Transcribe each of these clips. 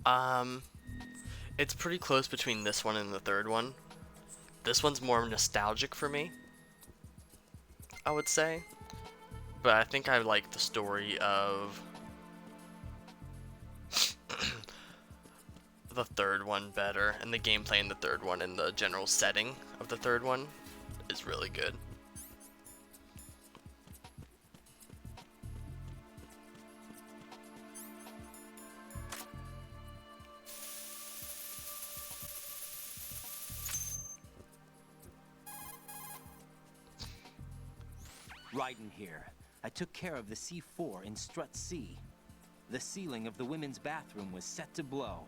Um, it's pretty close between this one and the third one. This one's more nostalgic for me, I would say. But I think I like the story of the third one better, and the gameplay in the third one and the general setting of the third one is really good. Raiden here. I took care of the C4 in Strut C. The ceiling of the women's bathroom was set to blow.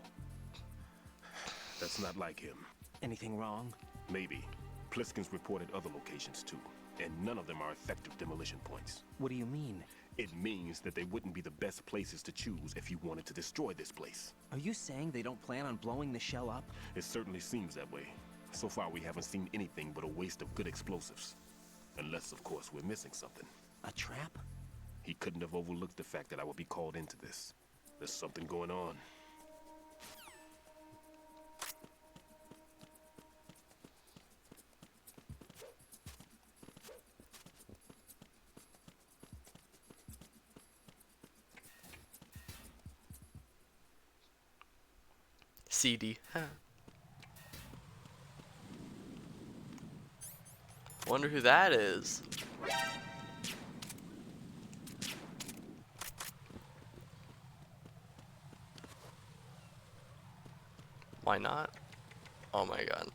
That's not like him. Anything wrong? Maybe. Pliskin's reported other locations too, and none of them are effective demolition points. What do you mean? It means that they wouldn't be the best places to choose if you wanted to destroy this place. Are you saying they don't plan on blowing the shell up? It certainly seems that way. So far we haven't seen anything but a waste of good explosives. Unless, of course, we're missing something. A trap? He couldn't have overlooked the fact that I would be called into this. There's something going on. CD. Wonder who that is. Why not? Oh my god.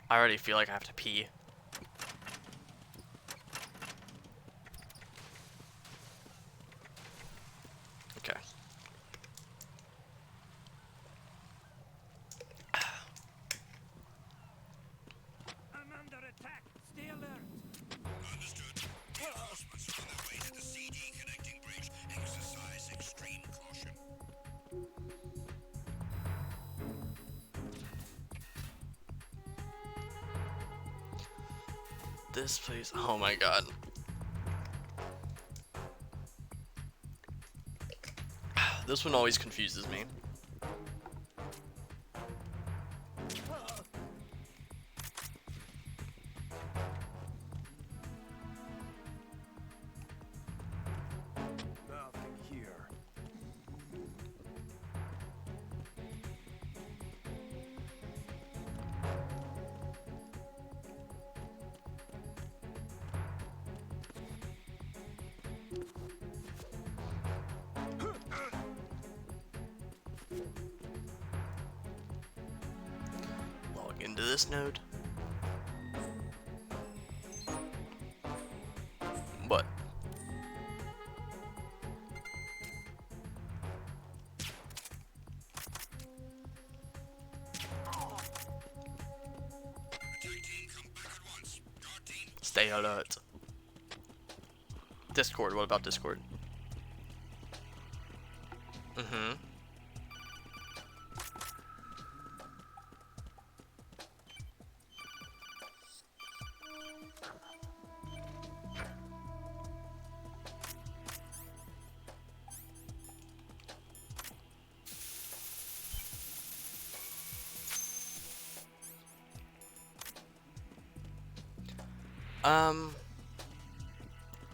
I already feel like I have to pee. Okay. I'm under attack. Stay alert. Understood. Reinforcements are on their way to the CD connecting bridge. Exercise extreme caution. This place. Oh my god. This one always confuses me. Nothing here. Log into this node. What? Attack team, come back at once. Guard team. Stay alert. Discord. What about Discord? Mm-hmm.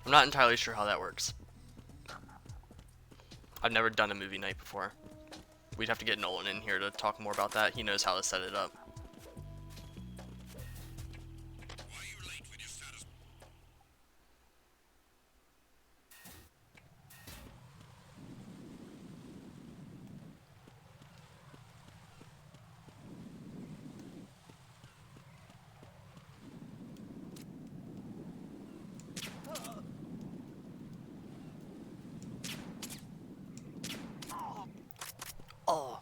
I'm not entirely sure how that works. I've never done a movie night before. We'd have to get Nolan in here to talk more about that. He knows how to set it up. Why are you late with your status? Oh.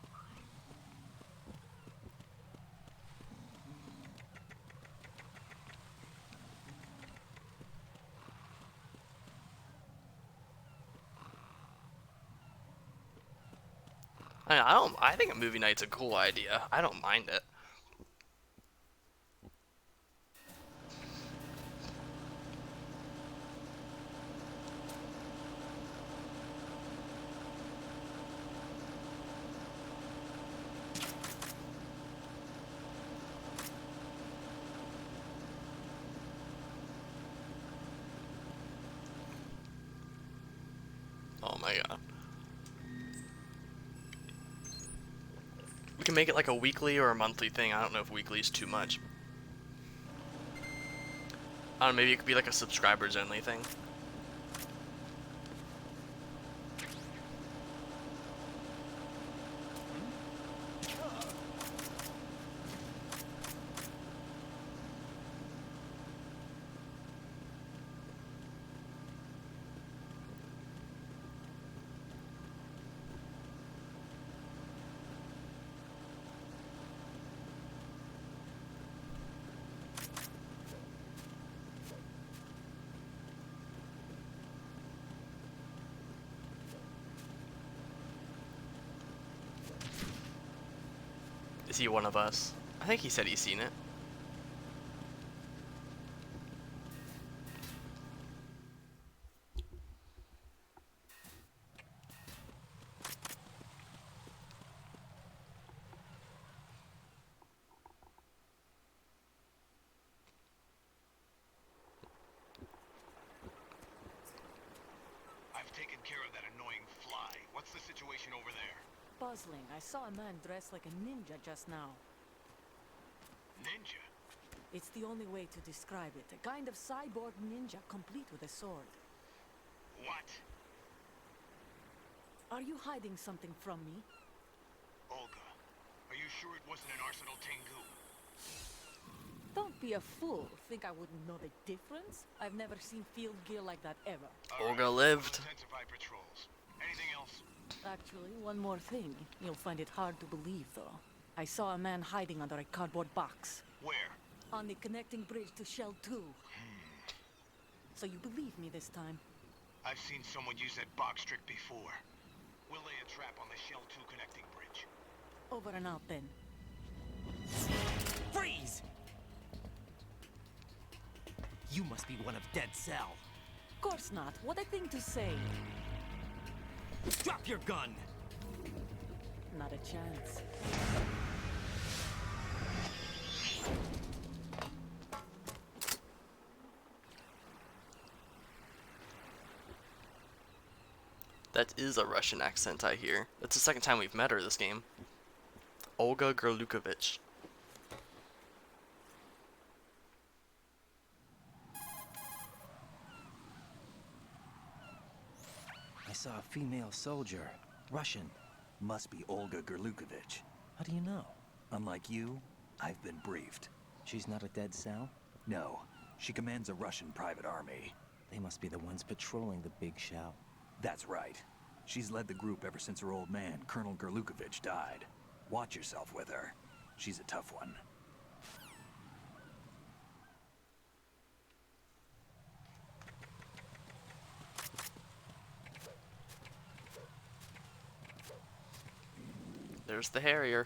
I think a movie night's a cool idea. I don't mind it. Oh my god. We can make it like a weekly or a monthly thing. I don't know if weekly is too much. I don't know, maybe it could be like a subscribers only thing. Is he one of us? I think he said he's seen it. I've taken care of that annoying fly. What's the situation over there? Puzzling. I saw a man dressed like a ninja just now. Ninja? It's the only way to describe it. A kind of cyborg ninja, complete with a sword. What? Are you hiding something from me? Olga, are you sure it wasn't an Arsenal Tengu? Don't be a fool. Think I wouldn't know the difference? I've never seen field gear like that ever. Olga lived. We'll intensify patrols. Anything else? Actually, one more thing. You'll find it hard to believe, though. I saw a man hiding under a cardboard box. Where? On the connecting bridge to Shell 2. So you believe me this time? I've seen someone use that box trick before. We'll lay a trap on the Shell 2 connecting bridge. Over and out, then. Freeze! You must be one of Dead Cell. Of course not. What a thing to say. Drop your gun! Not a chance. That is a Russian accent, I hear. It's the second time we've met her this game. Olga Gerlukovich. I saw a female soldier. Russian. Must be Olga Gerlukovich. How do you know? Unlike you, I've been briefed. She's not a Dead Cell? No. She commands a Russian private army. They must be the ones patrolling the big shell. That's right. She's led the group ever since her old man, Colonel Gerlukovich, died. Watch yourself with her. She's a tough one. There's the Harrier.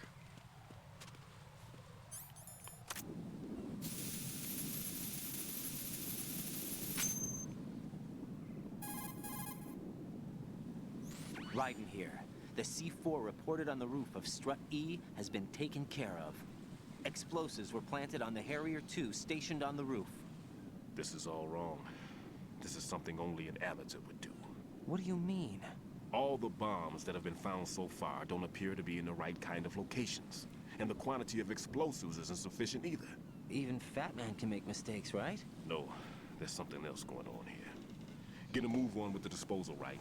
Raiden here. The C4 reported on the roof of Strut E has been taken care of. Explosives were planted on the Harrier 2 stationed on the roof. This is all wrong. This is something only an amateur would do. What do you mean? All the bombs that have been found so far don't appear to be in the right kind of locations. And the quantity of explosives isn't sufficient either. Even FATMAN can make mistakes, right? No, there's something else going on here. Get a move on with the disposal, right?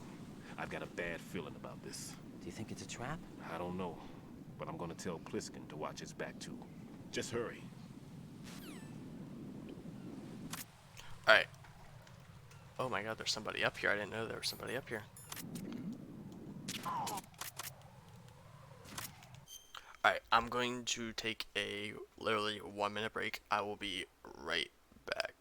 I've got a bad feeling about this. Do you think it's a trap? I don't know, but I'm gonna tell Pliskin to watch his back too. Just hurry. Alright. Oh my god, there's somebody up here. I didn't know there was somebody up here. Alright, I'm going to take a literally 1 minute break. I will be right back.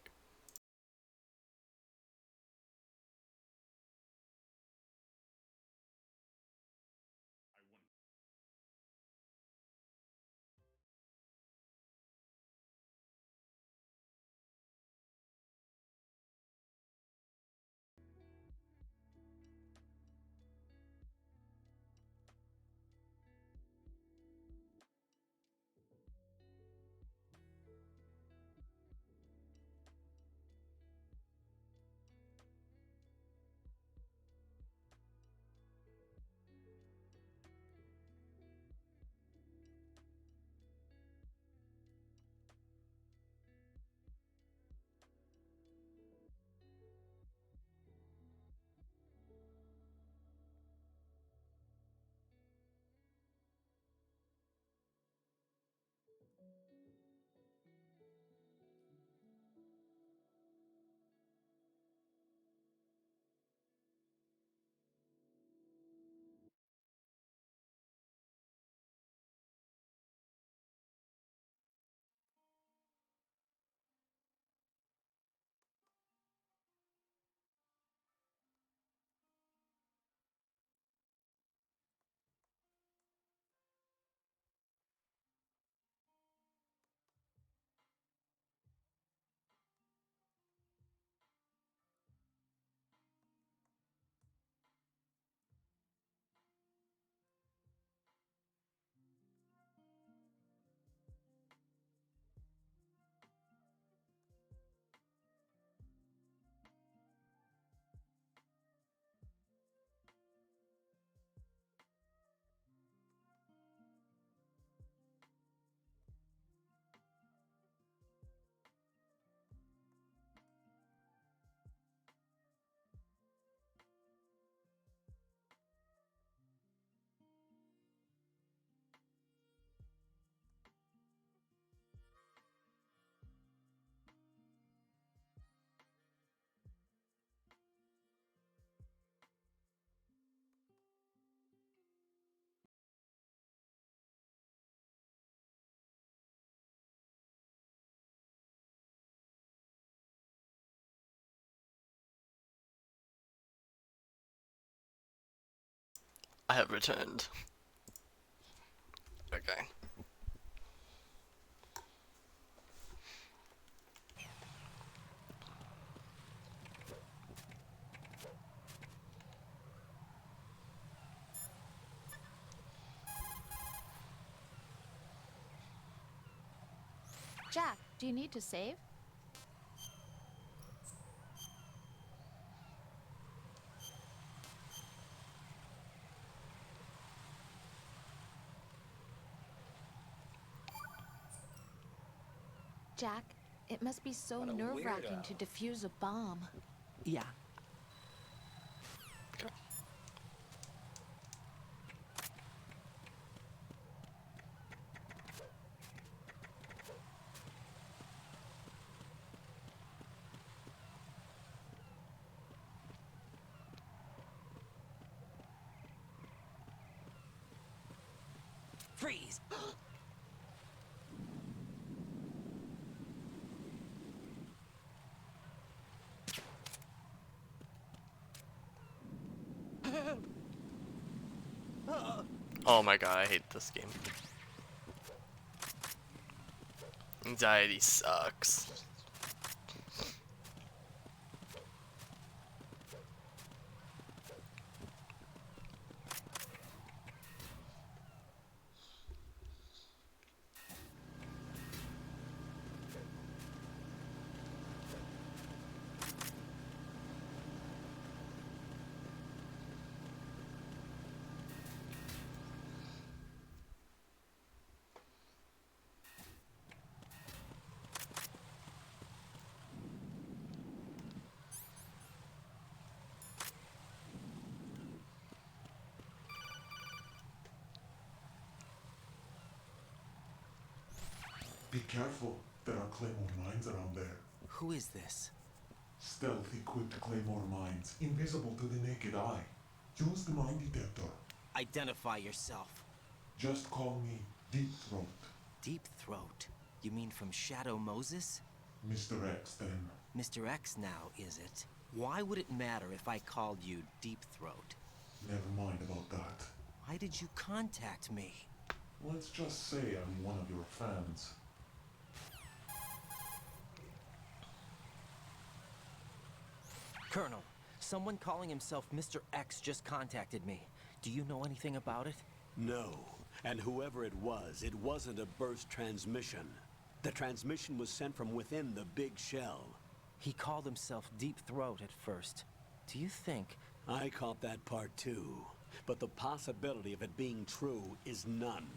I have returned. Okay. Jack, do you need to save? Jack, it must be so What a nerve-wracking weirdo. to defuse a bomb. Yeah. Freeze! Oh my god, I hate this game. Anxiety sucks. Be careful. There are claymore mines around there. Who is this? Stealth equipped claymore mines, invisible to the naked eye. Use the mine detector. Identify yourself. Just call me Deep Throat. Deep Throat? You mean from Shadow Moses? Mr. X, then. Mr. X now, is it? Why would it matter if I called you Deep Throat? Never mind about that. Why did you contact me? Let's just say I'm one of your fans. Colonel, someone calling himself Mr. X just contacted me. Do you know anything about it? No, and whoever it wasn't a burst transmission. The transmission was sent from within the big shell. He called himself Deep Throat at first. Do you think... I caught that part too, but the possibility of it being true is none.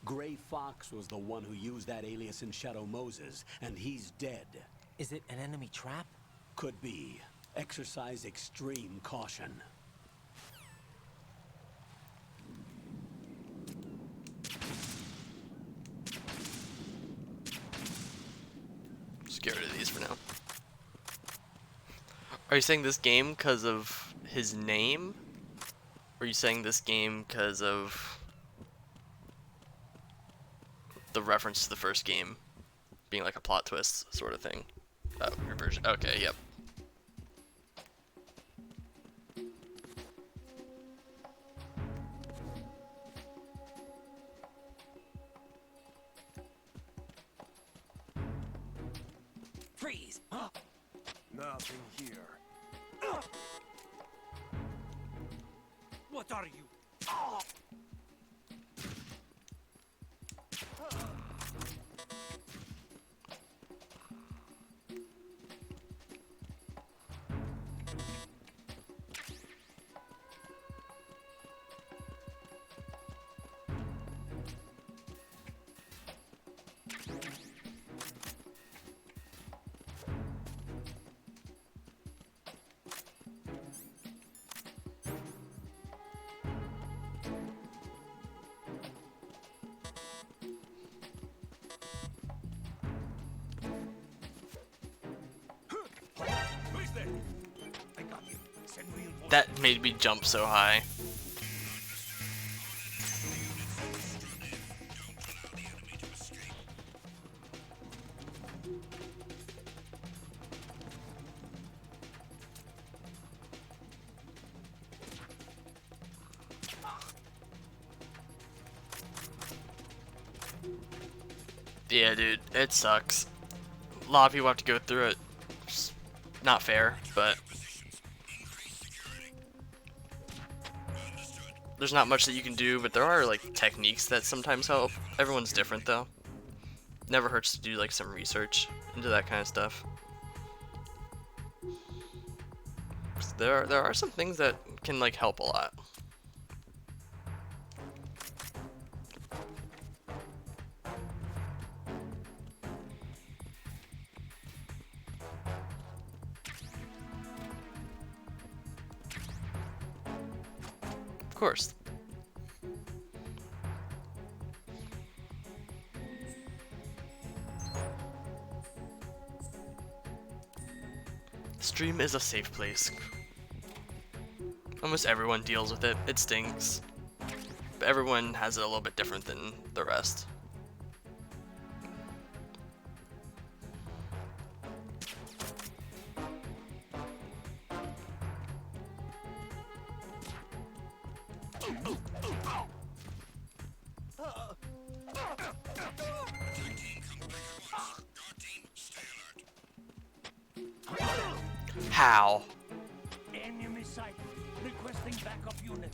Gray Fox was the one who used that alias in Shadow Moses, and he's dead. Is it an enemy trap? Could be. Exercise extreme caution. Scared of these for now. Are you saying this game because of his name? Or are you saying this game because of the reference to the first game being like a plot twist sort of thing? Oh, your version. Okay, yep. Freeze! Nothing here. What are you? Who's there? I got you. Send reinforcements. That made me jump so high. Yeah, dude, it sucks. A lot of people have to go through it. It's not fair, but there's not much that you can do, but there are like techniques that sometimes help. Everyone's different though. Never hurts to do like some research into that kind of stuff. There are some things that can like help a lot. Of course. Stream is a safe place. Almost everyone deals with it. It stinks. But everyone has it a little bit different than the rest. How? Enemy sighted. Requesting backup unit.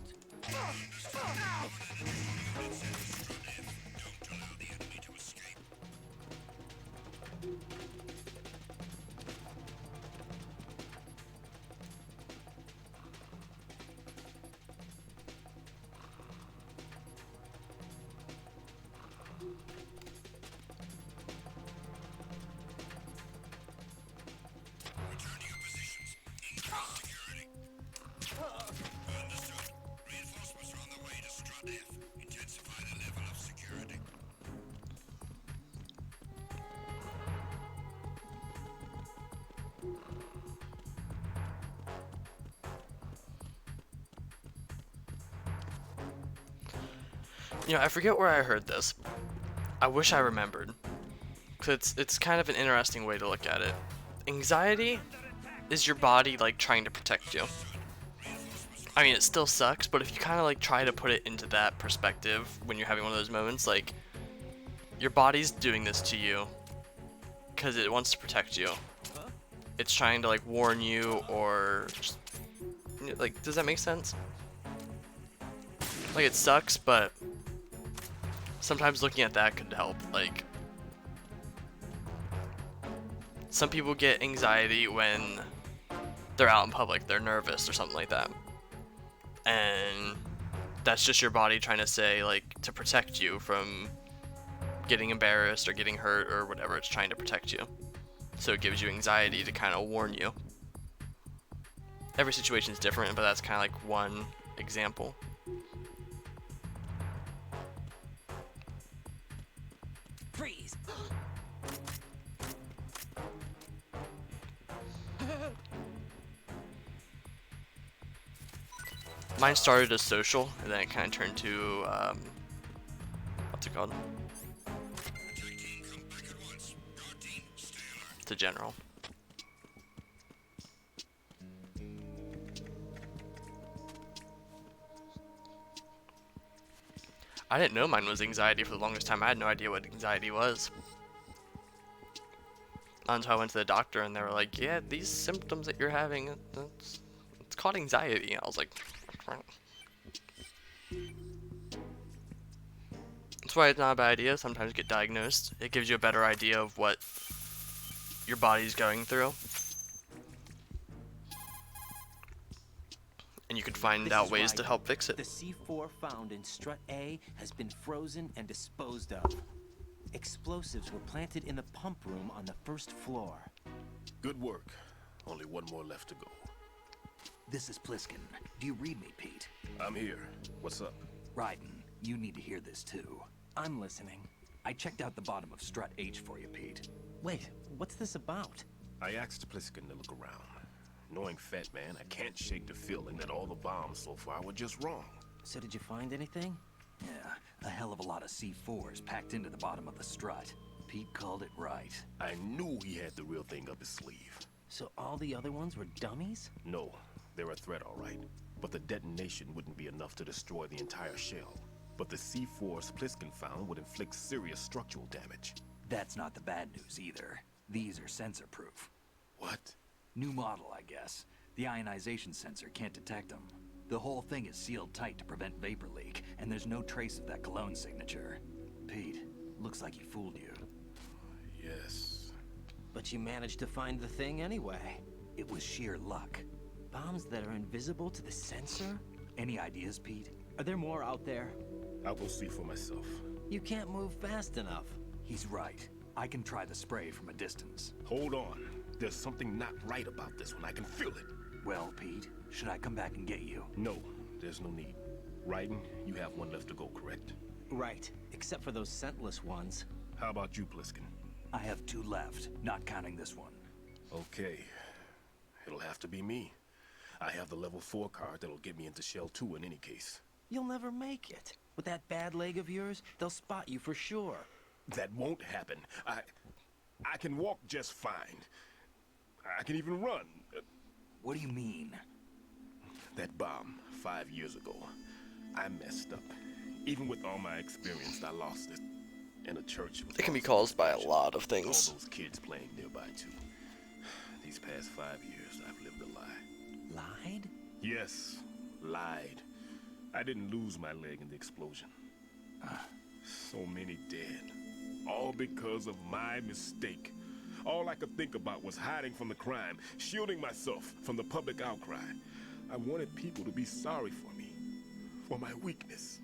You know, I forget where I heard this. I wish I remembered. Cause it's kind of an interesting way to look at it. Anxiety is your body like trying to protect you. I mean, it still sucks, but if you kind of like try to put it into that perspective when you're having one of those moments, like your body's doing this to you because it wants to protect you. It's trying to like warn you or just, like, does that make sense? Like, it sucks, but sometimes looking at that could help. Like, some people get anxiety when they're out in public, they're nervous or something like that. And that's just your body trying to say, like, to protect you from getting embarrassed or getting hurt or whatever. It's trying to protect you. So it gives you anxiety to kind of warn you. Every situation is different, but that's kind of like one example. Freeze! Mine started as social, and then it kind of turned to, what's it called? To general. I didn't know mine was anxiety for the longest time. I had no idea what anxiety was. Until I went to the doctor and they were like, yeah, these symptoms that you're having, it's called anxiety. I was like, that's why it's not a bad idea. Sometimes get diagnosed. It gives you a better idea of what your body's going through. And you can find out ways to help fix it. The C4 found in Strut A has been frozen and disposed of. Explosives were planted in the pump room on the first floor. Good work. Only one more left to go. This is Pliskin. Do you read me, Pete? I'm here. What's up? Raiden, you need to hear this too. I'm listening. I checked out the bottom of Strut H for you, Pete. Wait, what's this about? I asked Pliskin to look around. Knowing FATMAN, I can't shake the feeling that all the bombs so far were just wrong. So did you find anything? Yeah, a hell of a lot of C4s packed into the bottom of the strut. Pete called it right. I knew he had the real thing up his sleeve. So all the other ones were dummies? No, they're a threat, all right. But the detonation wouldn't be enough to destroy the entire shell. But the C4s Pliskin found would inflict serious structural damage. That's not the bad news either. These are sensor-proof. What? New model, I guess. The ionization sensor can't detect them. The whole thing is sealed tight to prevent vapor leak, and there's no trace of that cologne signature. Pete, looks like he fooled you. Yes. But you managed to find the thing anyway. It was sheer luck. Bombs that are invisible to the sensor? Any ideas, Pete? Are there more out there? I'll go see for myself. You can't move fast enough. He's right. I can try the spray from a distance. Hold on. There's something not right about this one. I can feel it. Well, Pete, should I come back and get you? No, there's no need. Raiden, you have one left to go, correct? Right, except for those scentless ones. How about you, Pliskin? I have 2 left, not counting this one. Okay. It'll have to be me. I have the level 4 card that'll get me into Shell 2 in any case. You'll never make it. With that bad leg of yours, they'll spot you for sure. That won't happen. I can walk just fine. I can even run. What do you mean? That bomb 5 years ago, I messed up. Even with all my experience, I lost it. And a church was It can be lost caused by a expression. lot of things. All those kids playing nearby too. These past 5 years, I've lived a lie. Lied? Yes, lied. I didn't lose my leg in the explosion. So many dead. All because of my mistake. All I could think about was hiding from the crime, shielding myself from the public outcry. I wanted people to be sorry for me, for my weakness.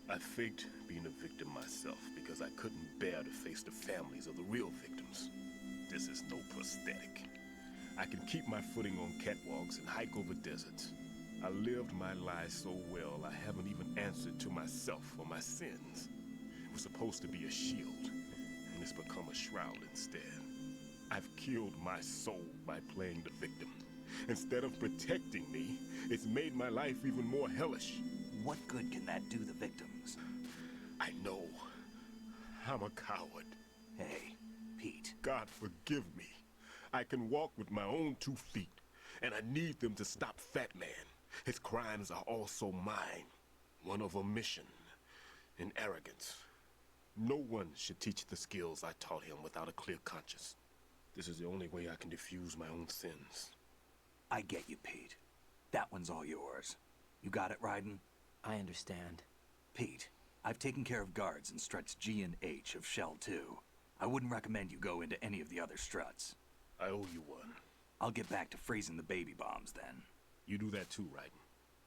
I faked being a victim myself because I couldn't bear to face the families of the real victims. This is no prosthetic. I can keep my footing on catwalks and hike over deserts. I lived my life so well, I haven't even answered to myself for my sins. It was supposed to be a shield, and it's become a shroud instead. I've killed my soul by playing the victim. Instead of protecting me, it's made my life even more hellish. What good can that do the victims? I know. I'm a coward. Hey, Pete. God forgive me. I can walk with my own 2 feet, and I need them to stop FATMAN. His crimes are also mine. One of omission and arrogance. No one should teach the skills I taught him without a clear conscience. This is the only way I can diffuse my own sins. I get you, Pete. That one's all yours. You got it, Raiden? I understand. Pete, I've taken care of guards in struts G and H of Shell 2. I wouldn't recommend you go into any of the other struts. I owe you one. I'll get back to freezing the baby bombs then. You do that too, Raiden.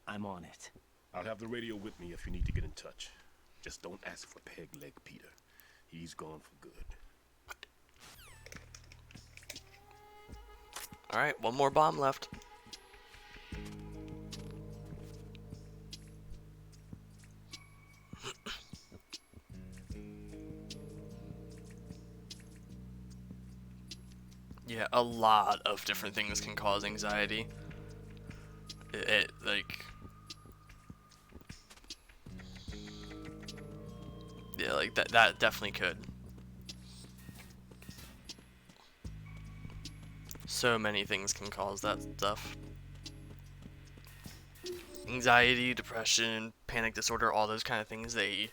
I'm on it. I'll have the radio with me if you need to get in touch. Just don't ask for Peg Leg Peter. He's gone for good. Alright, one more bomb left. Yeah, a lot of different things can cause anxiety. It like... Yeah, like that definitely could. So many things can cause that stuff. Anxiety, depression, panic disorder, all those kind of things, they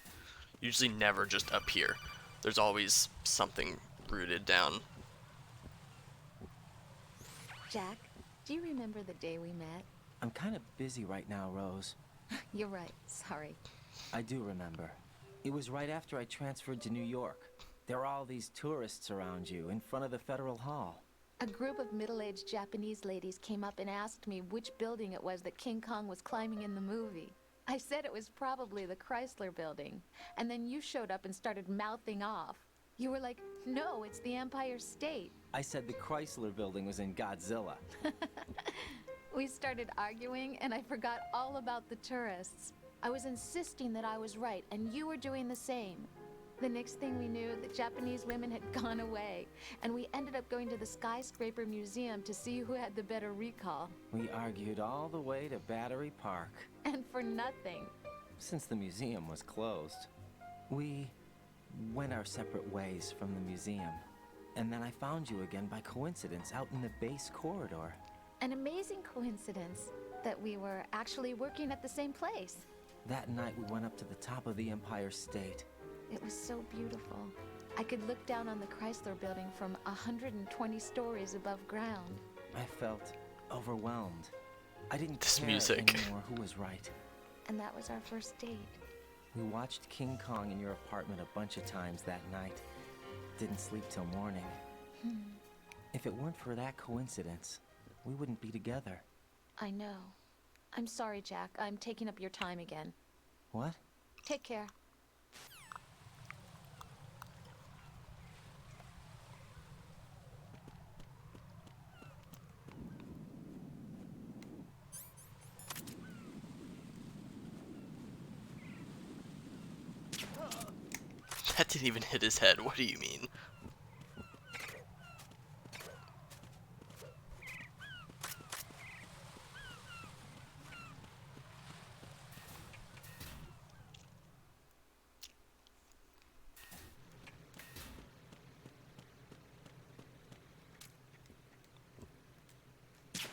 usually never just appear. There's always something rooted down. Jack, do you remember the day we met? I'm kind of busy right now, Rose. You're right, sorry. I do remember. It was right after I transferred to New York. There were all these tourists around you in front of the Federal Hall. A group of middle-aged Japanese ladies came up and asked me which building it was that King Kong was climbing in the movie. I said it was probably the Chrysler building, and then you showed up and started mouthing off. You were like, no, it's the Empire State. I said the Chrysler building was in Godzilla. We started arguing, and I forgot all about the tourists. I was insisting that I was right, and you were doing the same. The next thing we knew, the Japanese women had gone away, and we ended up going to the Skyscraper Museum to see who had the better recall. We argued all the way to Battery Park. And for nothing. Since the museum was closed, we went our separate ways from the museum. And then I found you again by coincidence out in the base corridor. An amazing coincidence that we were actually working at the same place. That night we went up to the top of the Empire State. It was so beautiful. I could look down on the Chrysler building from 120 stories above ground. I felt overwhelmed. I didn't This care music. anymore who was right. And that was our first date. We watched King Kong in your apartment a bunch of times that night. Didn't sleep till morning. If it weren't for that coincidence, we wouldn't be together. I know. I'm sorry, Jack. I'm taking up your time again. What? Take care. That didn't even hit his head. What do you mean?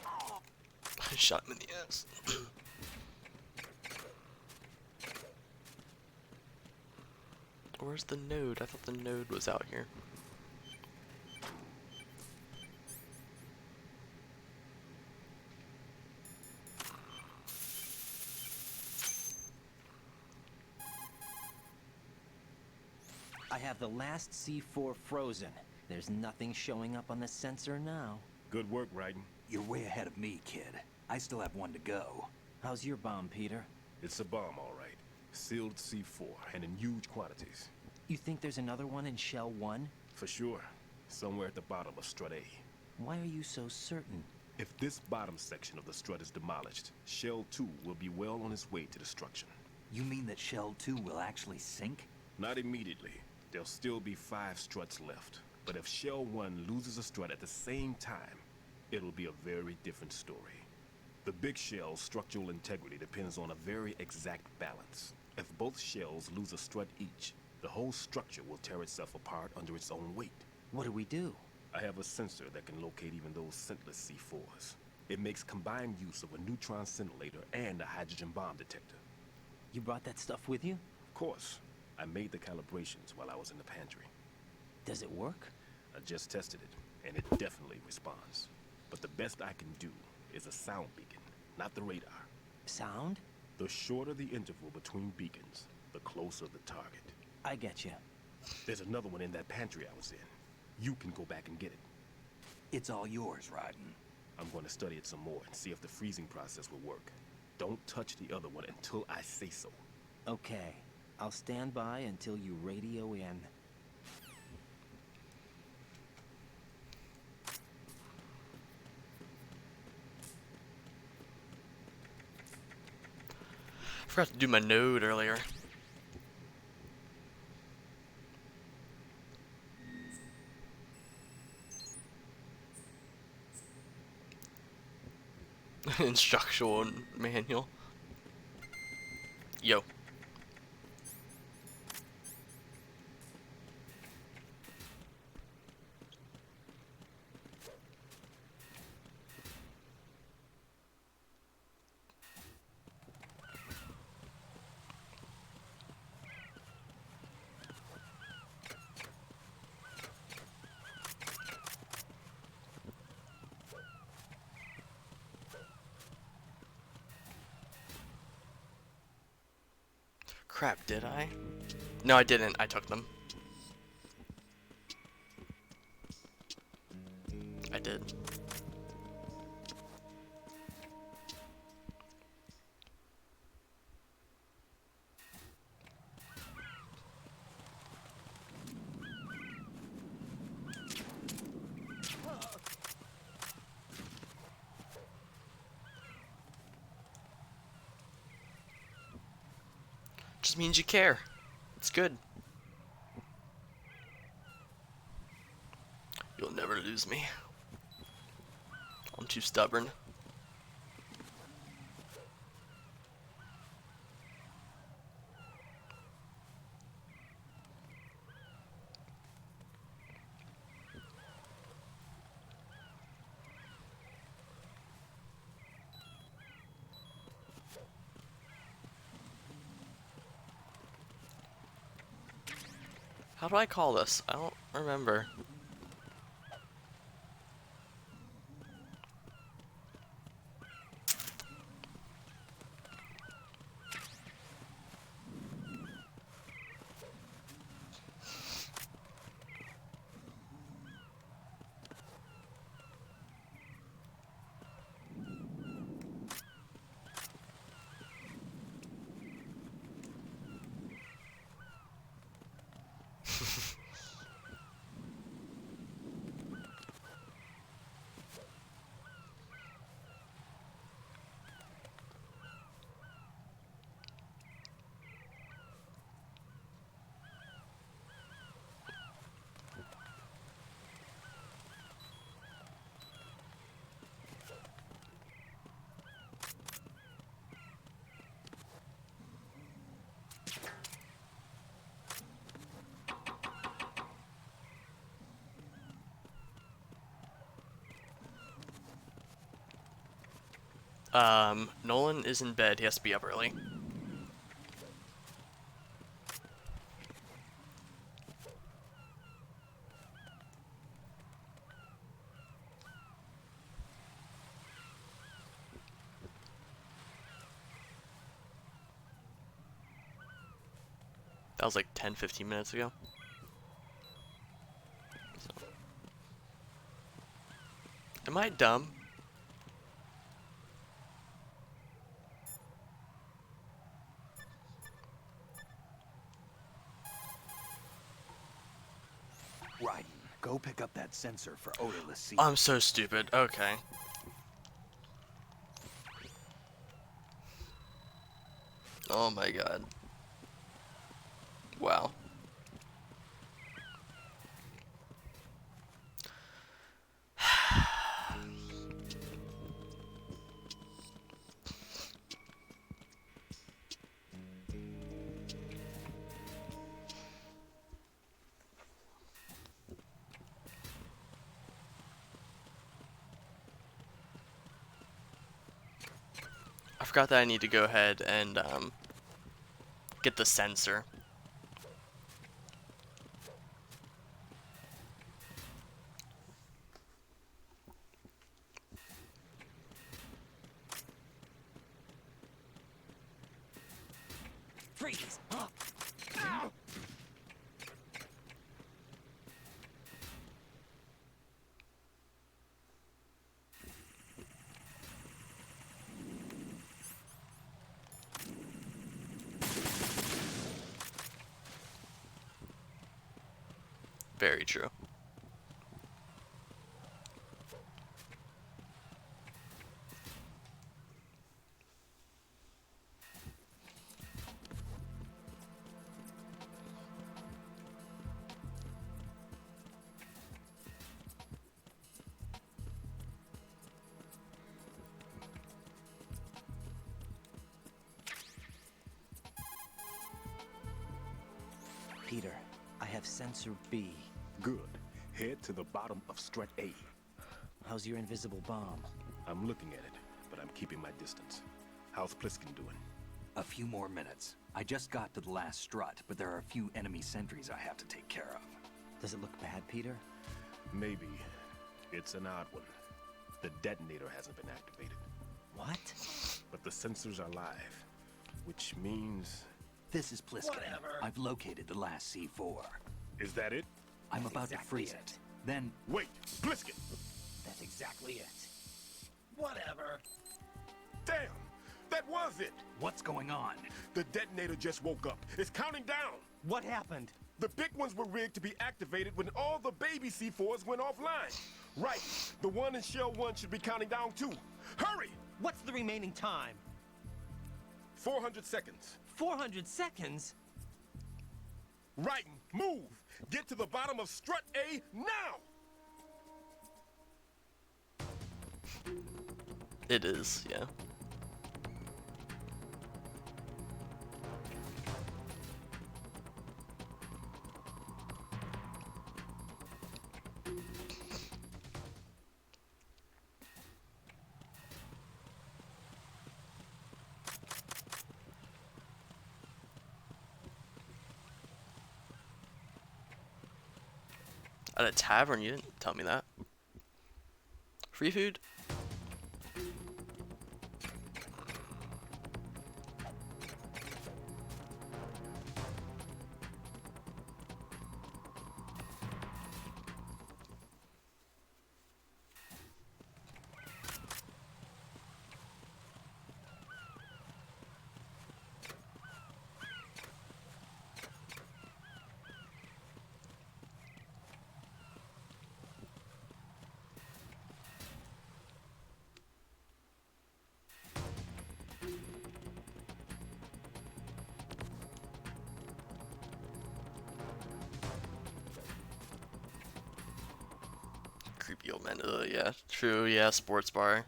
I shot him in the ass. Where's the node? I thought the node was out here. I have the last C4 frozen. There's nothing showing up on the sensor now. Good work, Raiden. You're way ahead of me, kid. I still have one to go. How's your bomb, Peter? It's a bomb, all right. Sealed C4, and in huge quantities. You think there's another one in Shell 1? For sure. Somewhere at the bottom of Strut A. Why are you so certain? If this bottom section of the strut is demolished, Shell 2 will be well on its way to destruction. You mean that Shell 2 will actually sink? Not immediately. There'll still be 5 struts left. But if Shell 1 loses a strut at the same time, it'll be a very different story. The big shell's structural integrity depends on a very exact balance. If both shells lose a strut each, the whole structure will tear itself apart under its own weight. What do we do? I have a sensor that can locate even those scentless C4s. It makes combined use of a neutron scintillator and a hydrogen bomb detector. You brought that stuff with you? Of course. I made the calibrations while I was in the pantry. Does it work? I just tested it, and it definitely responds. But the best I can do is a sound beacon, not the radar. Sound? The shorter the interval between beacons, the closer the target. I get you. There's another one in that pantry I was in. You can go back and get it. It's all yours, Raiden. I'm going to study it some more and see if the freezing process will work. Don't touch the other one until I say so. Okay. I'll stand by until you radio in. I forgot to do my node earlier. Instructional manual. Yo. Crap, did I? No, I didn't. I took them. I did. Just means you care. It's good. You'll never lose me. I'm too stubborn. How do I call this? I don't remember. Nolan is in bed. He has to be up early. That was like 10-15 minutes ago. So. Am I dumb? Right. Go pick up that sensor for odorless seed. I'm so stupid. Okay. Oh my god. Wow. I forgot that I need to go ahead and get the sensor. Freeze! Very true. Peter, I have sensor B. Good. Head to the bottom of strut A. How's your invisible bomb? I'm looking at it, but I'm keeping my distance. How's Pliskin doing? A few more minutes. I just got to the last strut, but there are a few enemy sentries I have to take care of. Does it look bad, Peter? Maybe. It's an odd one. The detonator hasn't been activated. What? But the sensors are live, which means... This is Pliskin. I've located the last C4. Is that it? I'm about to freeze it. Then... Wait! Pliskin! That's exactly it. Whatever. Damn! That was it! What's going on? The detonator just woke up. It's counting down! What happened? The big ones were rigged to be activated when all the baby C4s went offline. Right. The one in Shell 1 should be counting down too. Hurry! What's the remaining time? 400 seconds. 400 seconds? Right. Move! Get to the bottom of strut A now! It is, yeah. At a tavern? You didn't tell me that. Free food? Creepy old man. Yeah, true. Yeah, sports bar.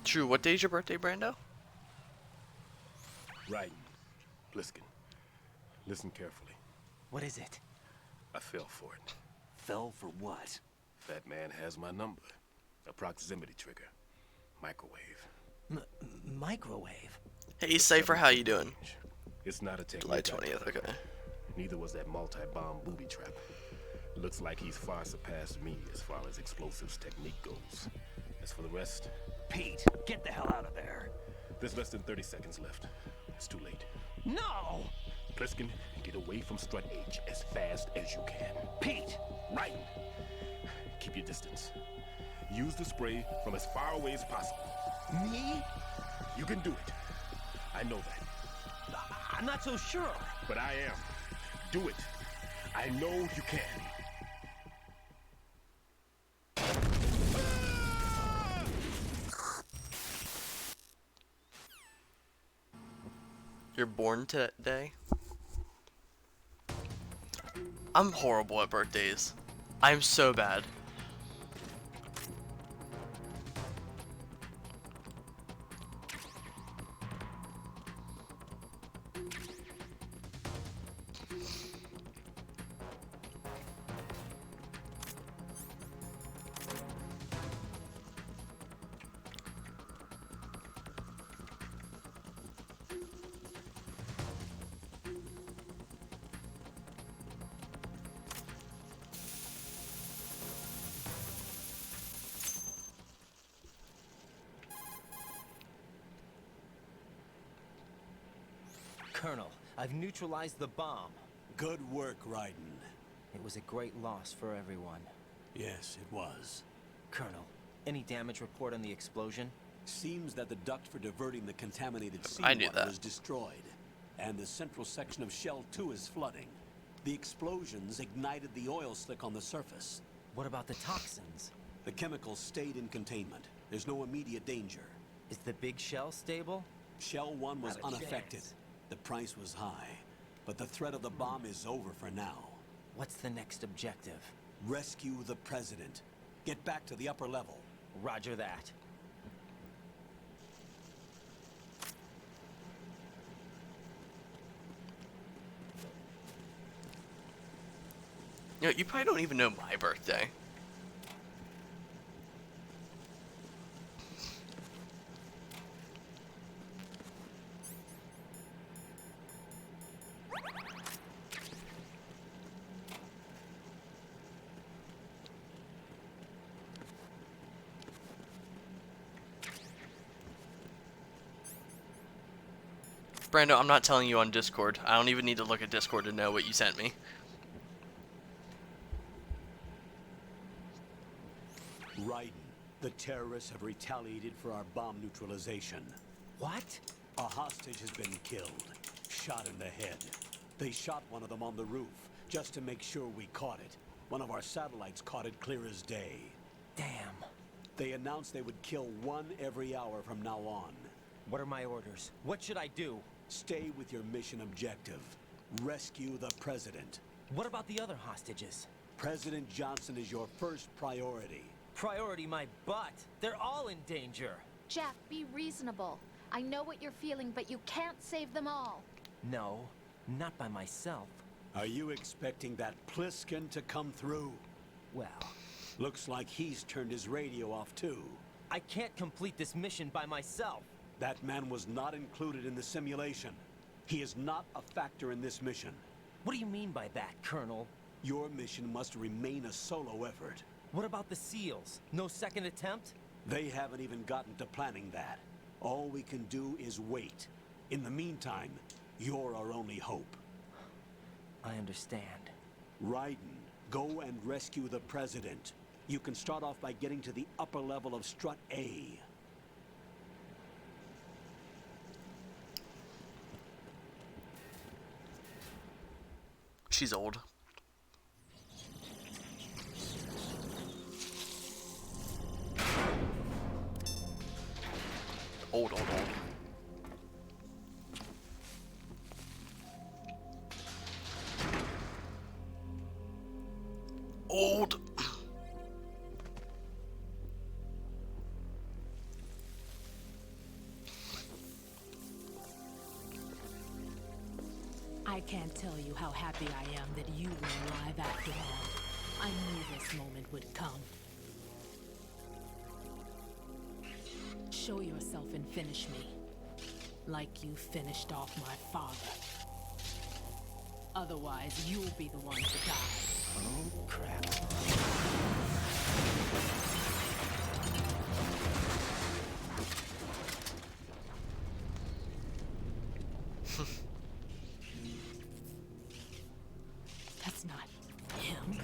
True. What day's your birthday, Brando? Right. Bliskin, listen carefully. What is it? I fell for it. Fell for what? FATMAN has my number. A proximity trigger. Microwave. Microwave? Hey, Cypher, how you doing? It's not a technique. July 20th, okay. Neither was that multi-bomb booby trap. Looks like he's far surpassed me as far as explosives technique goes. As for the rest... Pete, get the hell out of there. There's less than 30 seconds left. It's too late. No! Pliskin, get away from Strut H as fast as you can. Pete! Right. Keep your distance. Use the spray from as far away as possible. Me? You can do it. I know that. I'm not so sure. But I am. Do it. I know you can. You're born today? I'm horrible at birthdays. I'm so bad. Colonel, I've neutralized the bomb. Good work, Raiden. It was a great loss for everyone. Yes, it was. Colonel, any damage report on the explosion? Seems that the duct for diverting the contaminated I knew seawater that. was destroyed, and the central section of Shell 2 is flooding. The explosions ignited the oil slick on the surface. What about the toxins? The chemicals stayed in containment. There's no immediate danger. Is the big shell stable? Shell 1 was Not a unaffected. chance. The price was high, but the threat of the bomb is over for now. What's the next objective? Rescue the President. Get back to the upper level. Roger that. You know, you probably don't even know my birthday. Brando, I'm not telling you on Discord. I don't even need to look at Discord to know what you sent me. Raiden, the terrorists have retaliated for our bomb neutralization. What? A hostage has been killed, shot in the head. They shot one of them on the roof, just to make sure we caught it. One of our satellites caught it clear as day. Damn. They announced they would kill one every hour from now on. What are my orders? What should I do? Stay with your mission objective. Rescue the President. What about the other hostages? President Johnson is your first priority. Priority my butt. They're all in danger. Jack, be reasonable. I know what you're feeling, but you can't save them all. No, not by myself. Are you expecting that Pliskin to come through? Well, Looks like he's turned his radio off too. I can't complete this mission by myself. That man was not included in the simulation. He is not a factor in this mission. What do you mean by that, Colonel? Your mission must remain a solo effort. What about the SEALs? No second attempt? They haven't even gotten to planning that. All we can do is wait. In the meantime, you're our only hope. I understand. Raiden, go and rescue the President. You can start off by getting to the upper level of Strut A. She's old. Old. Old. I can't tell you how happy I am that you were alive after all. I knew this moment would come. Show yourself and finish me. Like you finished off my father. Otherwise, you'll be the one to die. Oh, crap. That's not him.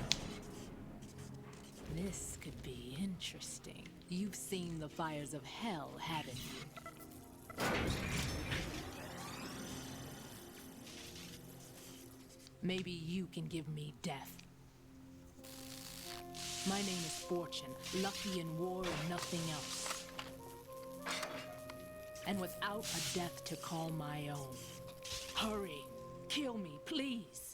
This could be interesting. You've seen the fires of hell, haven't you? Maybe you can give me death. My name is Fortune, lucky in war and nothing else. And without a death to call my own. Hurry, kill me, please.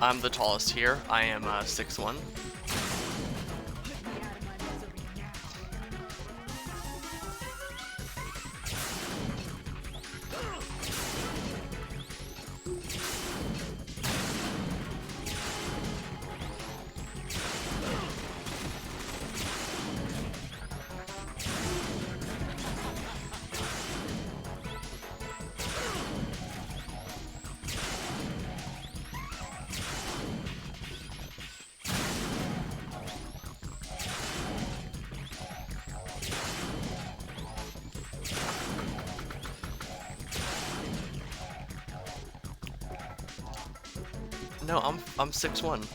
I'm the tallest here. I am 6'1". No, I'm 6'1".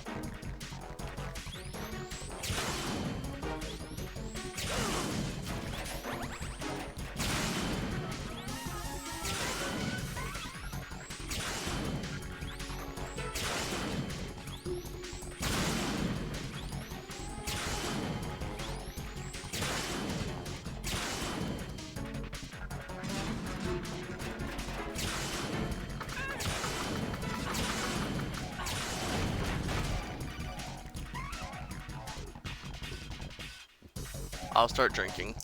I'll start drinking.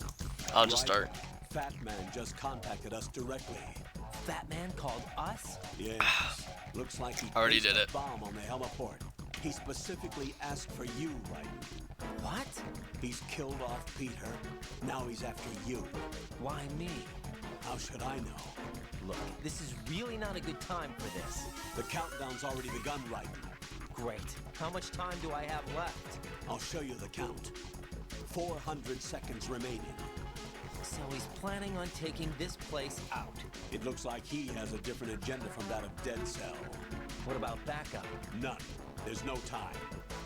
I'll just start. FATMAN just contacted us directly. FATMAN called us? Yes. Looks like he Already placed did a it. bomb on the heliport. He specifically asked for you, Raiden. What? He's killed off Peter. Now he's after you. Why me? How should I know? Look, this is really not a good time for this. The countdown's already begun, Raiden. Great. How much time do I have left? I'll show you the count. 400 seconds remaining. So he's planning on taking this place out. It looks like he has a different agenda from that of Dead Cell. What about backup? None. There's no time.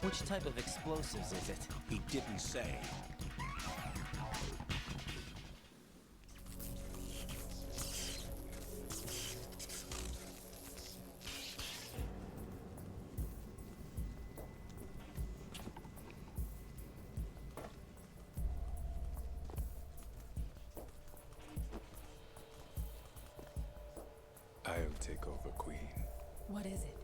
Which type of explosives is it? He didn't say. takeover, Queen. What is it?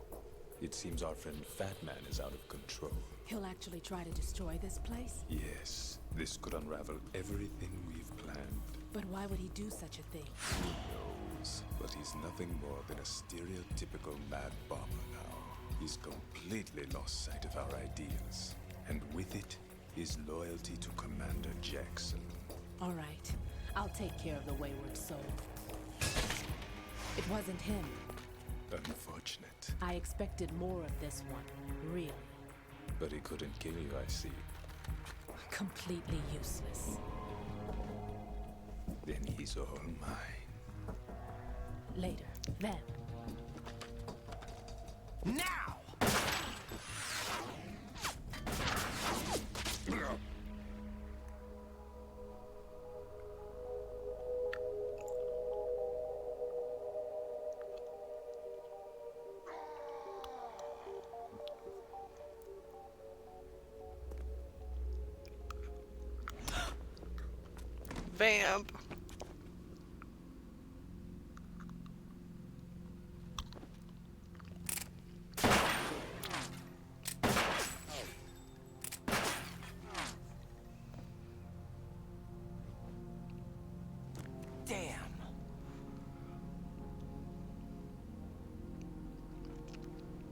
It seems our friend FATMAN is out of control. He'll actually try to destroy this place? Yes, this could unravel everything we've planned. But why would he do such a thing? Who knows? But he's nothing more than a stereotypical mad bomber now. He's completely lost sight of our ideas. And with it, his loyalty to Commander Jackson. All right. I'll take care of the wayward soul. It wasn't him. Unfortunate. I expected more of this one. Really. But he couldn't kill you, I see. Completely useless. Then he's all mine. Later. Then. Now! Vamp. Damn.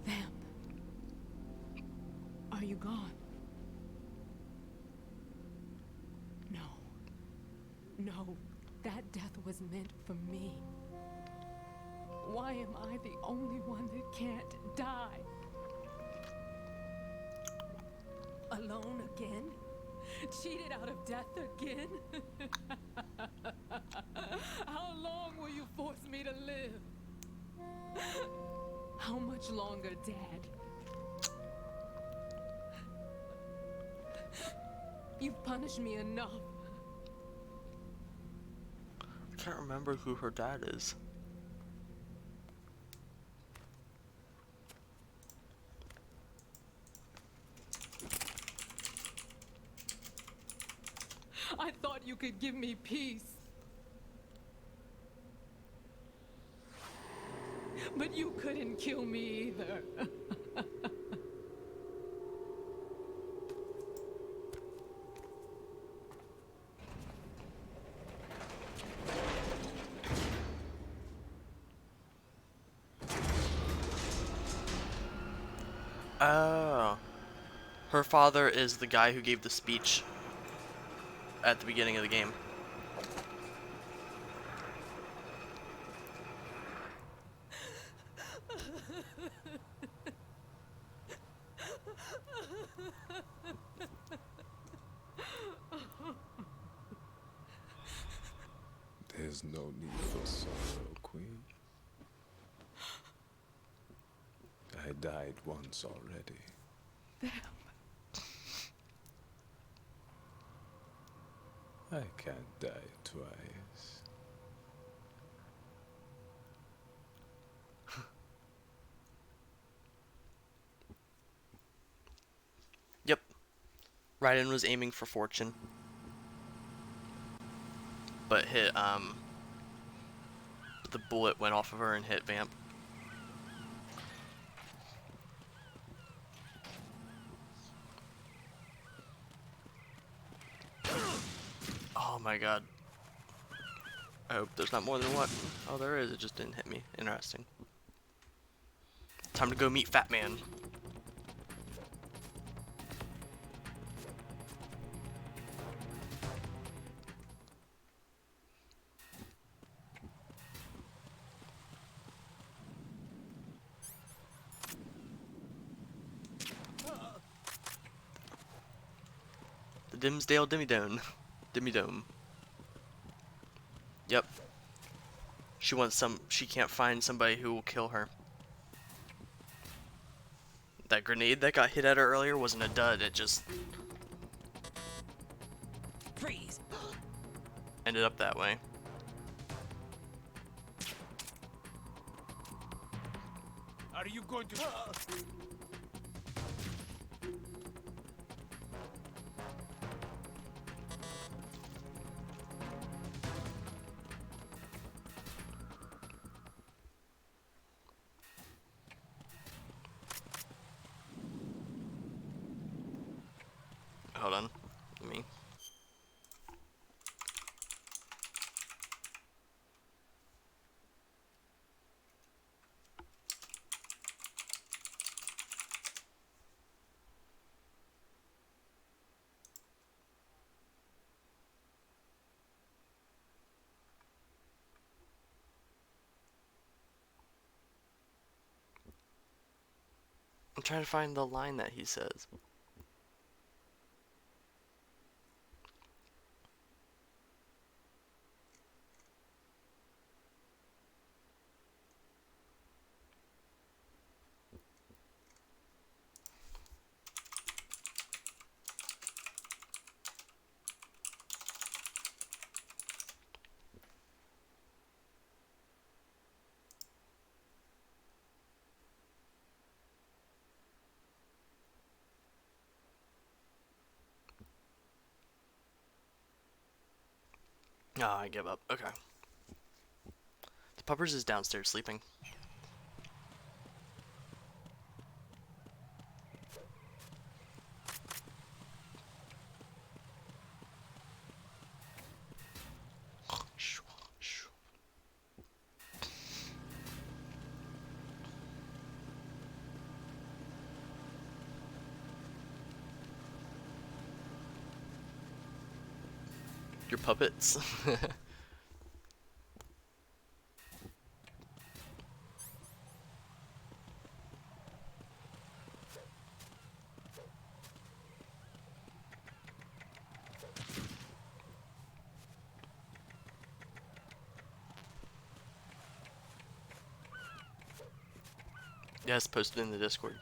Vamp. Are you gone? No. No. That death was meant for me. Why am I the only one that can't die? Alone again? Cheated out of death again? How long will you force me to live? How much longer, Dad? You've punished me enough. I can't remember who her dad is. I thought you could give me peace. But you couldn't kill me either. Oh. Her father is the guy who gave the speech at the beginning of the game. There's no need for sorrow, Queen. I died once already. I can't die twice. Yep. Raiden was aiming for fortune. But hit, the bullet went off of her and hit Vamp. Oh my god. I hope there's not more than one. Oh, there is. It just didn't hit me. Interesting. Time to go meet FATMAN. The Dimsdale Dimmy Dome. Yep. She can't find somebody who will kill her. That grenade that got hit at her earlier wasn't a dud, it just Freeze. ended up that way. Are you going to... hold on. Let me. I'm trying to find the line that he says. Oh, I give up. Okay. The Puppers is downstairs sleeping. Your puppets. Yes, post it in the Discord.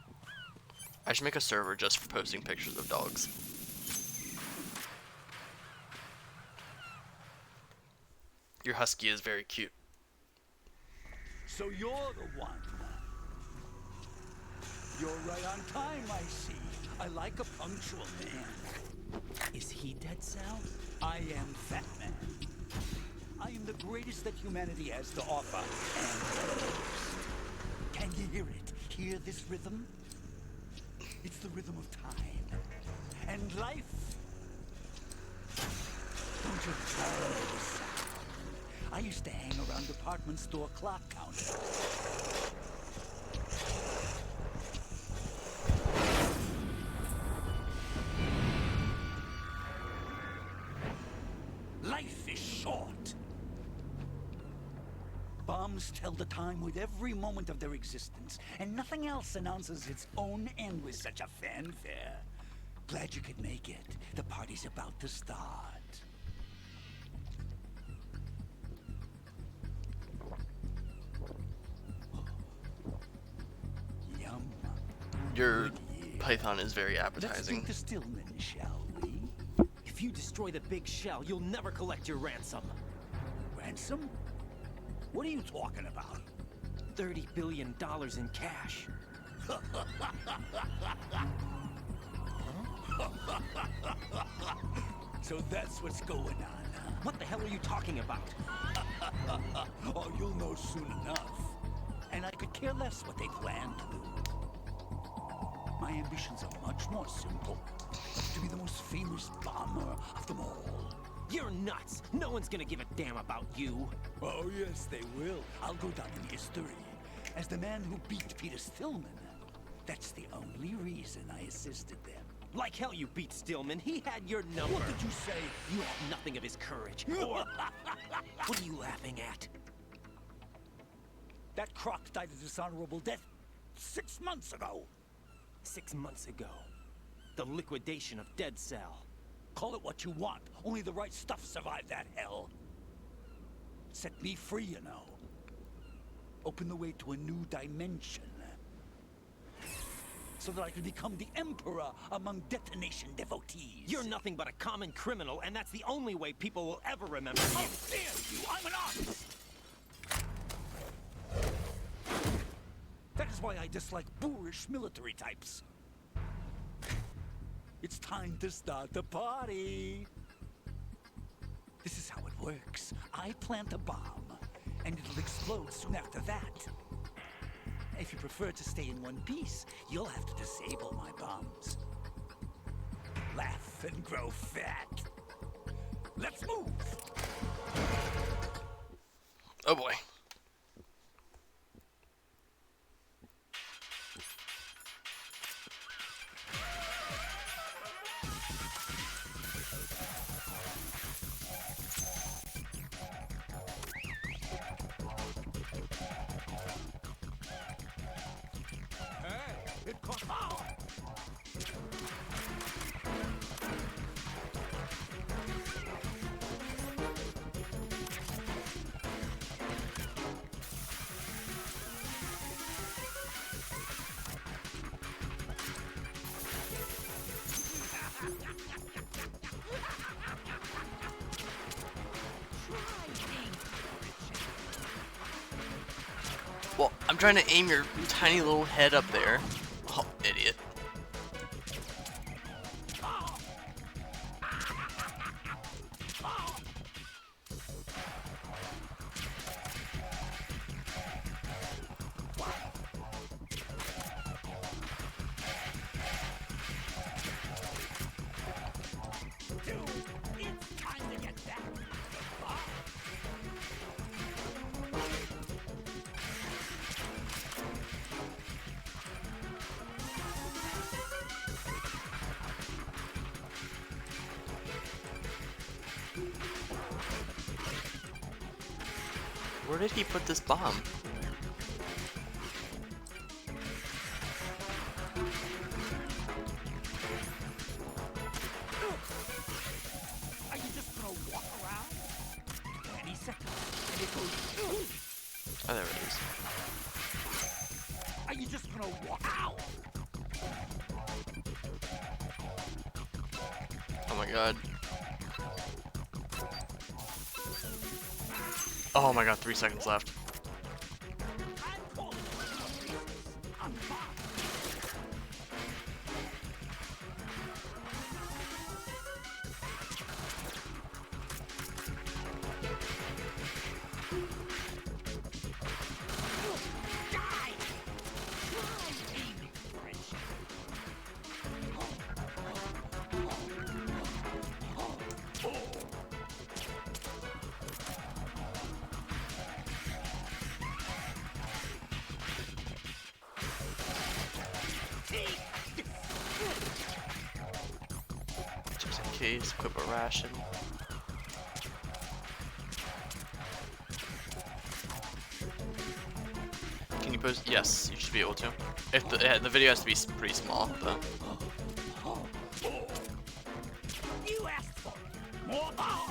I should make a server just for posting pictures of dogs. Your husky is very cute. So you're the one. You're right on time, I see. I like a punctual man. Is he dead, Sal? I am FATMAN. I am the greatest that humanity has to offer, and the worst. Can you hear it? Hear this rhythm? It's the rhythm of time and life. Don't you follow this sound? I used to hang around department store clock counters. Life is short. Bombs tell the time with every moment of their existence, and nothing else announces its own end with such a fanfare. Glad you could make it. The party's about to start. Yum. Your python is very Let's appetizing. take the Stillman, shall we? If you destroy the big shell, you'll never collect your ransom. Ransom? What are you talking about? $30 billion in cash. So that's what's going on, huh? What the hell are you talking about? Oh, you'll know soon enough. And I could care less what they plan to do. My ambitions are much more simple. To be the most famous bomber of them all. You're nuts! No one's gonna give a damn about you. Oh, yes, they will. I'll go down in history as the man who beat Peter Stillman. That's the only reason I assisted them. Like hell you beat Stillman. He had your number. What did you say? You have nothing of his courage. Or... What are you laughing at? That croc died a dishonorable death 6 months ago. 6 months ago. The liquidation of Dead Cell. Call it what you want. Only the right stuff survived that hell. Set me free, you know. Open the way to a new dimension. So that I can become the Emperor among detonation devotees. You're nothing but a common criminal, and that's the only way people will ever remember you. How dare you! I'm an artist! That is why I dislike boorish military types. It's time to start the party. This is how it works. I plant a bomb, and it'll explode soon after that. If you prefer to stay in one piece, you'll have to disable my bombs. Laugh. laugh and grow fat. Let's move. Oh boy. Hey, it caught fire. Well, I'm trying to aim your tiny little head up there. Oh, idiot. Dude, it's time to get back. Where did he put this bomb? Are you just gonna walk around? Any second, and it goes. Oh, there it is. Are you just gonna walk out? Oh my god. Oh my god, 3 seconds left. Just in case, equip a ration. Can you post? Yes, you should be able to. If the video has to be pretty small, though. You asked for it. More power.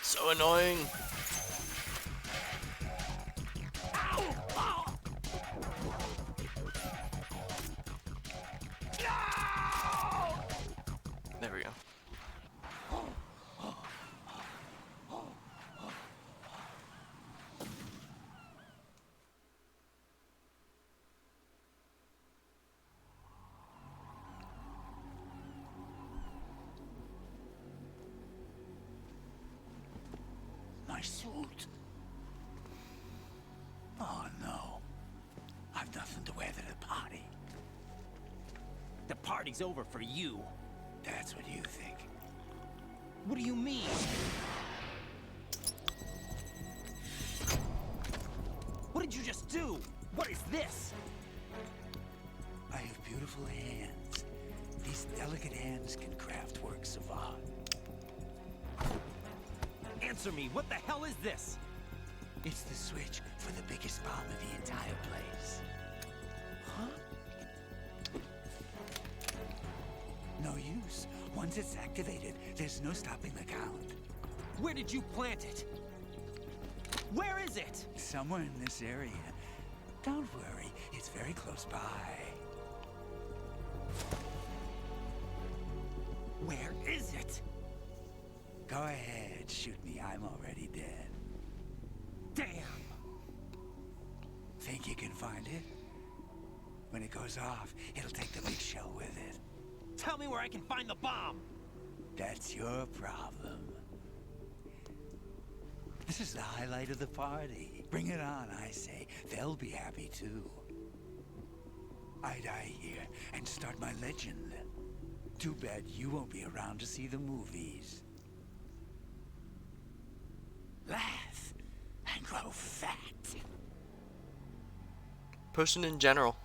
So annoying. There we go. My suit. Oh no. I've nothing to wear to the party. The party's over for you. That's what you think. What do you mean? What did you just do? What is this? I have beautiful hands. These delicate hands can craft works of art. Answer me, what the hell is this? It's the switch for the biggest bomb in the entire place. Huh? No use. Once it's activated, there's no stopping the count. Where did you plant it? Where is it? Somewhere in this area. Don't worry, it's very close by. Where is it? Go ahead, shoot me. I'm already dead. Damn! Think you can find it? When it goes off, it'll take the big shell with it. Tell me where I can find the bomb! That's your problem. This is the highlight of the party. Bring it on, I say. They'll be happy too. I die here and start my legend. Too bad you won't be around to see the movies. Laugh and grow fat. Person in general.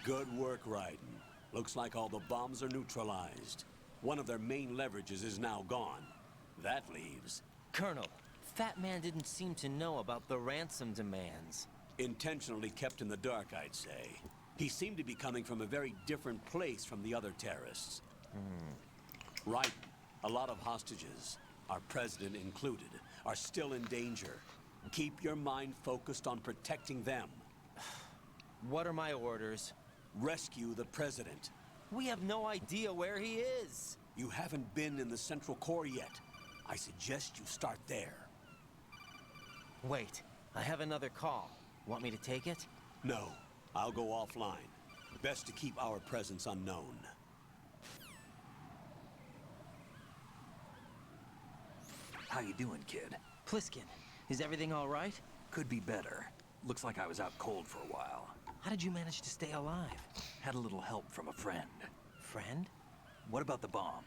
Good work, Raiden. Looks like all the bombs are neutralized. One of their main leverages is now gone. That leaves... Colonel, FATMAN didn't seem to know about the ransom demands. Intentionally kept in the dark, I'd say. He seemed to be coming from a very different place from the other terrorists. Raiden, a lot of hostages, our president included, are still in danger. Keep your mind focused on protecting them. What are my orders? Rescue the president. We have no idea where he is. You haven't been in the Central Core yet. I suggest you start there. Wait, I have another call. Want me to take it? No, I'll go offline. Best to keep our presence unknown. How you doing, kid? Pliskin, is everything all right? Could be better. Looks like I was out cold for a while. How did you manage to stay alive? Had a little help from a friend. Friend? What about the bomb?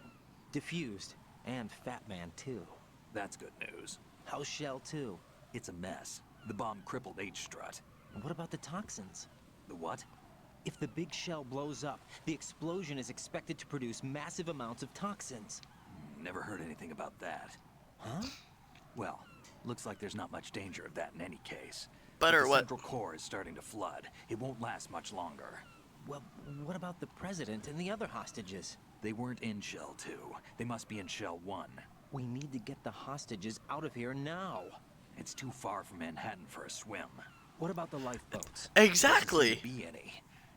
Diffused. And FATMAN, too. That's good news. How's Shell 2? It's a mess. The bomb crippled H-Strut. What about the toxins? The what? If the big shell blows up, the explosion is expected to produce massive amounts of toxins. Never heard anything about that. Huh? Well, looks like there's not much danger of that in any case. Budderr, the what? Central Core is starting to flood. It won't last much longer. Well, what about the president and the other hostages? They weren't in Shell 2. They must be in Shell 1. We need to get the hostages out of here now. It's too far from Manhattan for a swim. What about the lifeboats? Exactly. Doesn't seem to be any.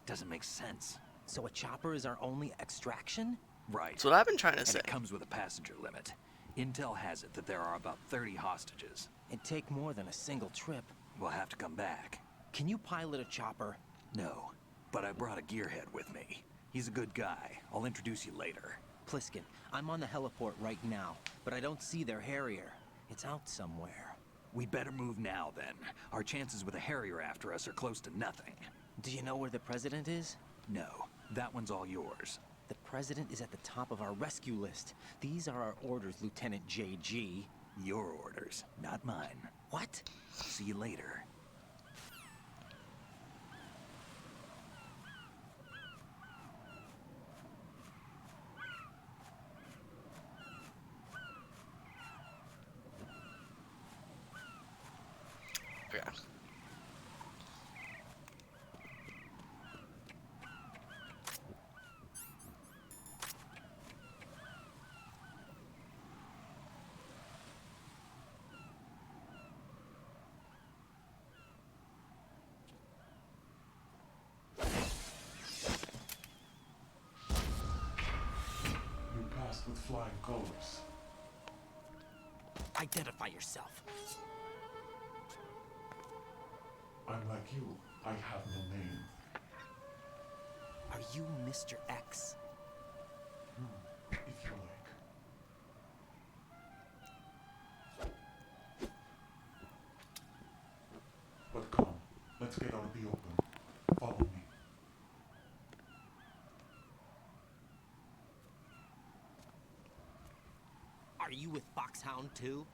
Doesn't make sense. So a chopper is our only extraction? Right. That's what I've been trying to And say. it comes with a passenger limit. Intel has it that there are about 30 hostages. It'd take more than a single trip. We'll have to come back. Can you pilot a chopper? No, but I brought a gearhead with me. He's a good guy. I'll introduce you later. Pliskin, I'm on the heliport right now, but I don't see their Harrier. It's out somewhere. We better move now, then. Our chances with a Harrier after us are close to nothing. Do you know where the president is? No, that one's all yours. The president is at the top of our rescue list. These are our orders, Lieutenant JG. Your orders, not mine. What? See you later. Yeah. You passed with flying colors. Identify yourself. I'm like you. I have no name. Are you Mr. X? If you like. But come, let's get out of the open. Follow me. Are you with Foxhound too?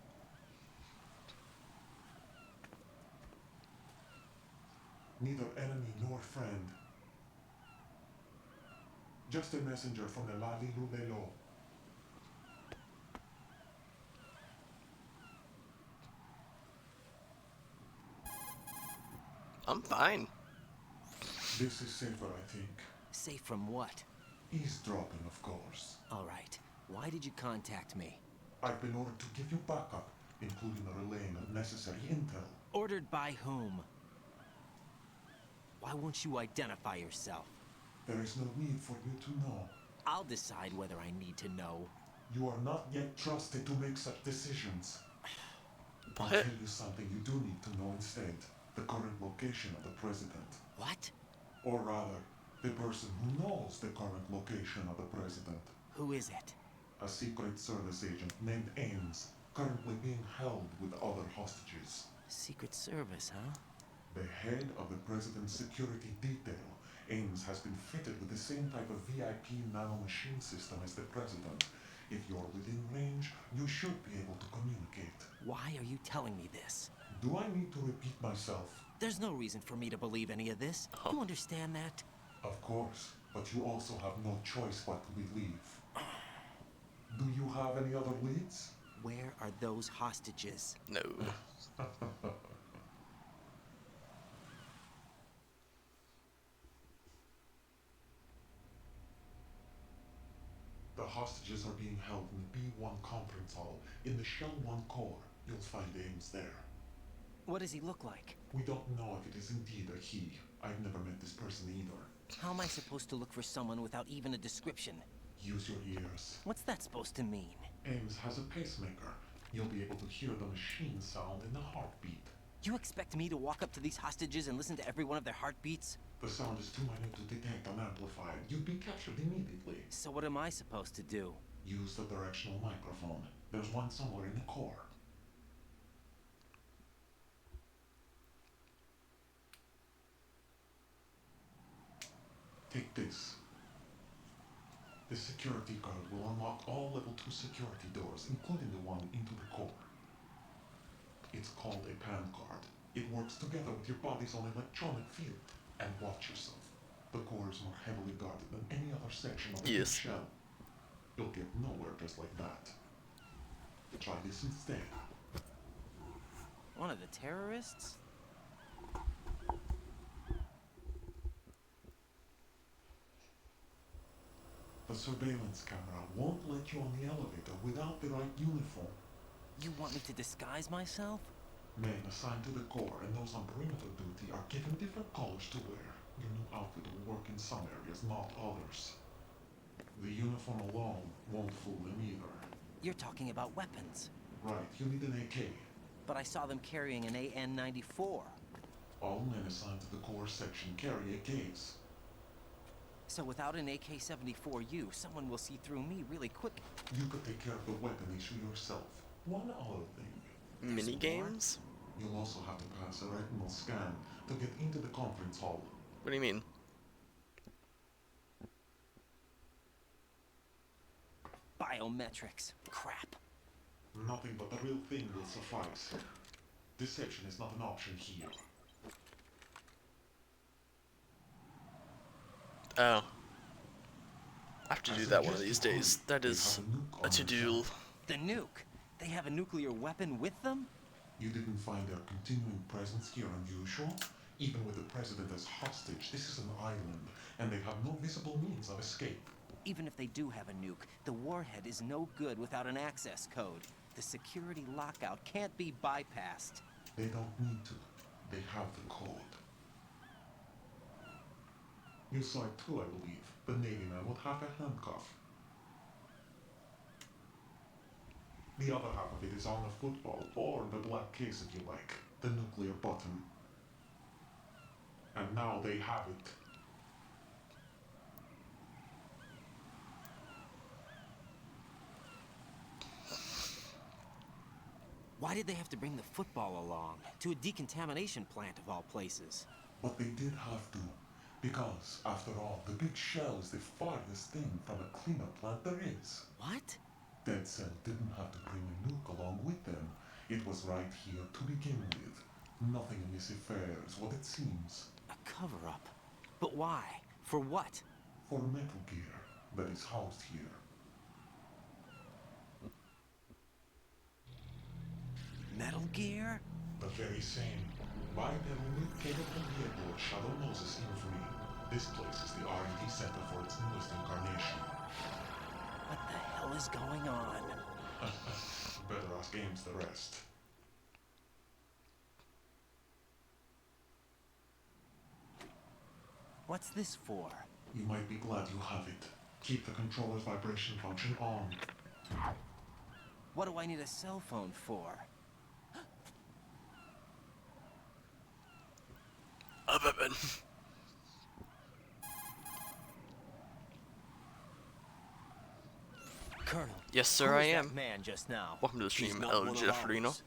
Neither enemy nor friend. Just a messenger from the Lali Lubelo. I'm fine. This is safer, I think. Safe from what? Eavesdropping, of course. All right. Why did you contact me? I've been ordered to give you backup, including the relaying of necessary intel. Ordered by whom? Why won't you identify yourself? There is no need for you to know. I'll decide whether I need to know. You are not yet trusted to make such decisions. I'll What? tell you something you do need to know instead. The current location of the president. What? Or rather, the person who knows the current location of the president. Who is it? A Secret Service agent named Ames, currently being held with other hostages. Secret Service, huh? The head of the president's security detail, Ames, has been fitted with the same type of VIP nanomachine system as the president. If you're within range, you should be able to communicate. Why are you telling me this? Do I need to repeat myself? There's no reason for me to believe any of this. You understand that? Of course, but you also have no choice but to believe. Do you have any other leads? Where are those hostages? No. The hostages are being held in the B1 conference hall in the Shell 1 core. You'll find Ames there. What does he look like? We don't know if it is indeed a he. I've never met this person either. How am I supposed to look for someone without even a description? Use your ears. What's that supposed to mean? Ames has a pacemaker. You'll be able to hear the machine sound in the heartbeat. You expect me to walk up to these hostages and listen to every one of their heartbeats? The sound is too minute to detect unamplified. You'd be captured immediately. So what am I supposed to do? Use the directional microphone. There's one somewhere in the core. Take this. The security card will unlock all level 2 security doors, including the one into the core. It's called a PAN card. It works together with your body's own electronic field. And watch yourself. The core is more heavily guarded than any other section of the big shell. You'll get nowhere just like that. Try this instead. One of the terrorists? The surveillance camera won't let you on the elevator without the right uniform. You want me to disguise myself? Men assigned to the core and those on perimeter duty are given different colors to wear. Your new outfit will work in some areas, not others. The uniform alone won't fool them either. You're talking about weapons. Right, you need an AK. But I saw them carrying an AN-94. All men assigned to the core section carry AKs. So without an AK-74U, someone will see through me really quick. You could take care of the weapon issue yourself. One other thing. Mini games? You'll also have to pass a retinal scan to get into the conference hall. What do you mean? Biometrics. Crap. Nothing but the real thing will suffice. Deception is not an option here. Oh. I have to do that one of these days. That is a to-do. The nuke? They have a nuclear weapon with them? You didn't find their continuing presence here unusual? Even with the president as hostage, this is an island, and they have no visible means of escape. Even if they do have a nuke, the warhead is no good without an access code. The security lockout can't be bypassed. They don't need to. They have the code. You saw it too, I believe. The Navy man with half a handcuff. The other half of it is on the football, or the black case if you like. The nuclear button. And now they have it. Why did they have to bring the football along? To a decontamination plant of all places. But they did have to. Because, after all, the big shell is the farthest thing from a cleanup plant there is. What? Dead Cell didn't have to bring a nuke along with them. It was right here to begin with. Nothing in this affair is what it seems. A cover-up? But why? For what? For Metal Gear that is housed here. Metal Gear? The very same. Bipedal nuke capable vehicle Shadow Moses infamy. This place is the R&D center for its newest incarnation. What the hell is going on? Better ask Ames the rest. What's this for? You might be glad you have it. Keep the controller's vibration function on. What do I need a cell phone for? Colonel. Yes, sir, who I was that am. man just now. Welcome to the He's stream, not El one of Jeffrino. ours.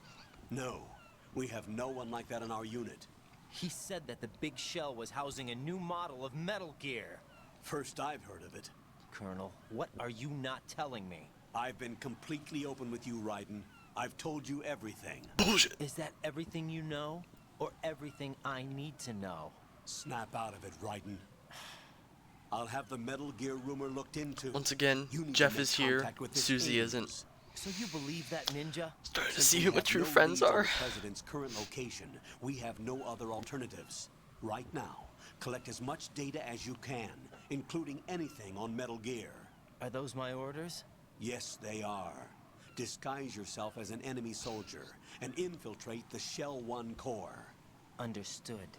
No, we have no one like that in our unit. He said that the big shell was housing a new model of Metal Gear. First I've heard of it. Colonel, what are you not telling me? I've been completely open with you, Raiden. I've told you everything. Bullshit. Is that everything you know? Or everything I need to know? Snap out of it, Raiden. I'll have the Metal Gear rumor looked into. Once again, You need to Jeff make is here, contact with this Susie Ames. isn't. So you believe that ninja? Starting to Since see we who my have true no friends leads on are. the President's current location, we have no other alternatives. Right now, collect as much data as you can, including anything on Metal Gear. Are those my orders? Yes, they are. Disguise yourself as an enemy soldier and infiltrate the Shell 1 core. Understood.